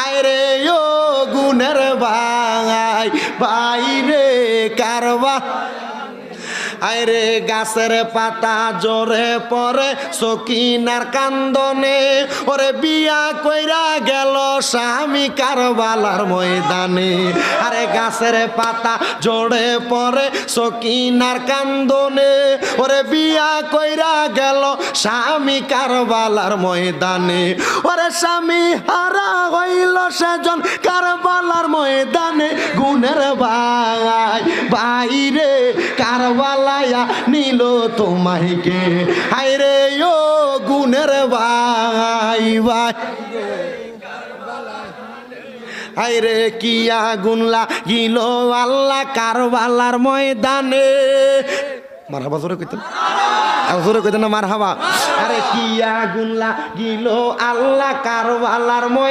আরে ও গুনের ভাই বাইরে কারবা আরে গাছের পাতা জোরে পরে সকিনার কান্দনে ওরে বিয়া কইরা গেল স্বামী কারবালার ময়দানে আরে গাছের পাতা জোরে পরে সকিনার কান্দনে ওরে বিয়া কইরা গেল স্বামী কারবালার ময়দানে ওরে স্বামী হারা হইল সেজন কারবালার ময়দানে গুনের ভাই বাইরে কারবালা নীল তোমাইকে হায়রে ও গুনের ভাই ভাই হায়রে কি আগুন লাগিল আল্লাহ কারবালার ময়দানে মারহাবা জোরে কইতেন জোরে কইতেন না মারহাবা আরে কি আগুন লাগিল আল্লাহ কারবালার ময়দানে